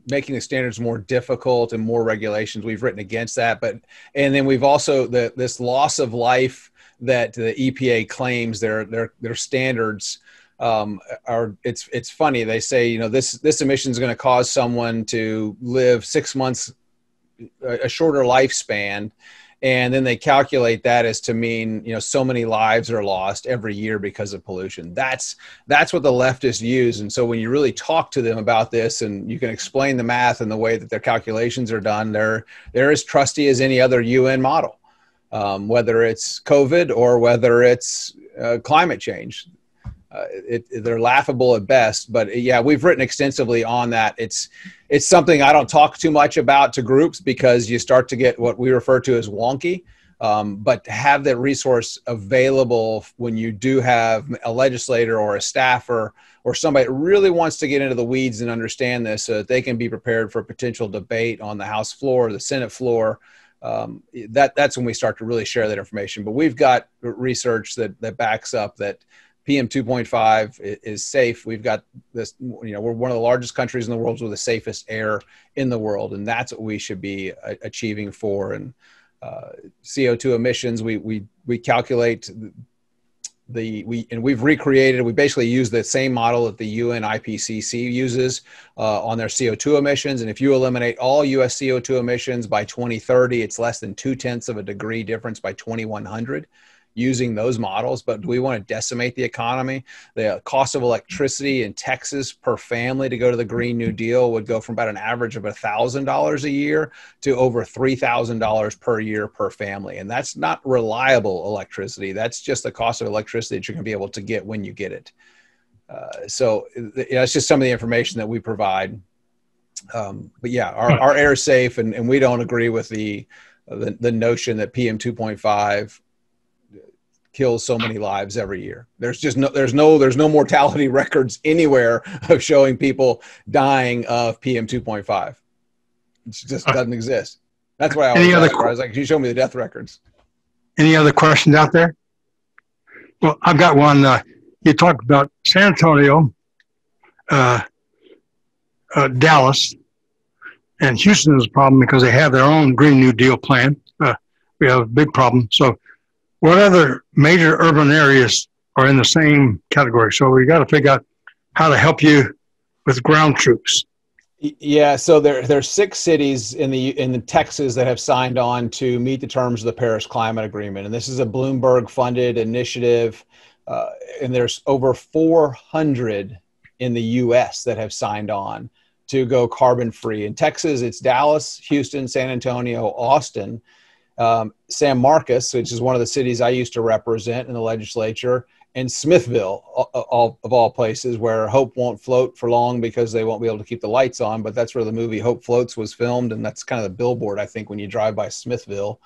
making the standards more difficult and more regulations. We've written against that, and then we've also this loss of life that the EPA claims their standards are. It's funny. They say, you know, this emission is going to cause someone to live 6 months, a shorter lifespan. And then they calculate that as to mean, you know, so many lives are lost every year because of pollution. That's what the leftists use. And so when you really talk to them about this and you can explain the math and the way that their calculations are done, they're as trusty as any other UN model, whether it's COVID or whether it's climate change. They're laughable at best, but yeah, we've written extensively on that. It's something I don't talk too much about to groups because you start to get what we refer to as wonky. But to have that resource available when you do have a legislator or a staffer or somebody that really wants to get into the weeds and understand this, so that they can be prepared for a potential debate on the House floor or the Senate floor. That's when we start to really share that information. But we've got research that backs up that PM 2.5 is safe. We've got this, you know, we're one of the largest countries in the world with the safest air in the world. And that's what we should be achieving for. And CO2 emissions, we calculate and we've recreated, we basically use the same model that the UN IPCC uses on their CO2 emissions. And if you eliminate all US CO2 emissions by 2030, it's less than 0.2 of a degree difference by 2100. Using those models. But do we want to decimate the economy? The cost of electricity in Texas per family to go to the Green New Deal would go from about an average of $1,000 a year to over $3,000 per year per family. And that's not reliable electricity. That's just the cost of electricity that you're going to be able to get when you get it. So it's just some of the information that we provide. But yeah, our air is safe, and we don't agree with the notion that PM 2.5 kills so many lives every year. There's no mortality records anywhere of showing people dying of PM 2.5. It just doesn't exist. That's why I was like, can you show me the death records? Any other questions out there? Well, I've got one. You talked about San Antonio, Dallas, and Houston is a problem because they have their own Green New Deal plan. We have a big problem. So what other major urban areas are in the same category? So we got to figure out how to help you with ground troops. Yeah, so there's 6 cities in Texas that have signed on to meet the terms of the Paris Climate Agreement, and this is a Bloomberg-funded initiative. And there's over 400 in the U.S. that have signed on to go carbon-free. In Texas, it's Dallas, Houston, San Antonio, Austin. San Marcos, which is one of the cities I used to represent in the legislature, and Smithville, of all places, where hope won't float for long because they won't be able to keep the lights on. But that's where the movie Hope Floats was filmed, and that's kind of the billboard, I think, when you drive by Smithville.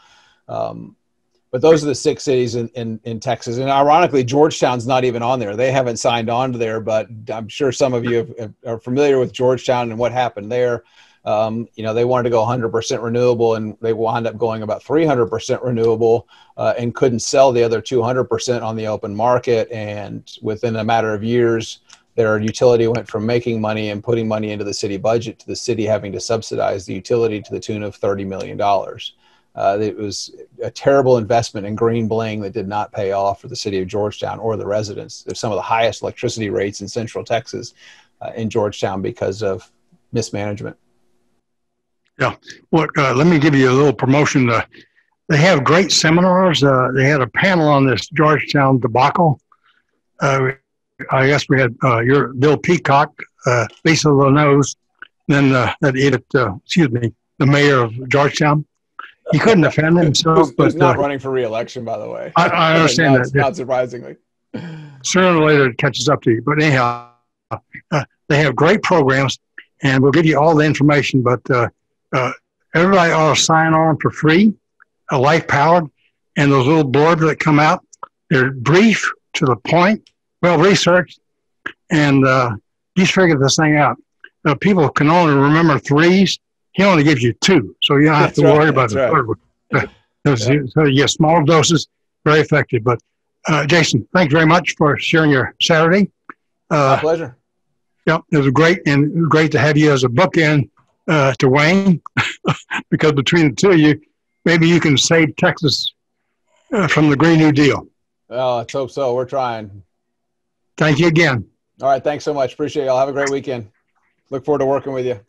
But those are the 6 cities in Texas. And ironically, Georgetown's not even on there. They haven't signed on to there, but I'm sure some of you are familiar with Georgetown and what happened there. You know, they wanted to go 100% renewable, and they wound up going about 300% renewable and couldn't sell the other 200% on the open market. And within a matter of years, their utility went from making money and putting money into the city budget to the city having to subsidize the utility to the tune of $30 million. It was a terrible investment in green bling that did not pay off for the city of Georgetown or the residents. There's some of the highest electricity rates in Central Texas in Georgetown because of mismanagement. Yeah. Well, let me give you a little promotion. They have great seminars. They had a panel on this Georgetown debacle. I guess we had your Bill Peacock, Lisa LaNose, then that idiot, the mayor of Georgetown. He couldn't defend himself. Who's not running for re-election, by the way. I understand that. Not surprisingly. Sooner or later it catches up to you. But anyhow, they have great programs, and we'll give you all the information. But everybody ought to sign on for free, LifePowered, and those little blurbs that come out. They're brief, to the point, well researched, and he's figured this thing out. People can only remember threes. He only gives you two, so you don't have to worry about the third one. So you get small doses, very effective. But Jason, thanks very much for sharing your Saturday. My pleasure. Yep, it was great, and it was great to have you as a bookend to Wayne, because between the two of you, maybe you can save Texas from the Green New Deal. Oh, let's hope so. We're trying. Thank you again. All right. Thanks so much. Appreciate y'all. Have a great weekend. Look forward to working with you.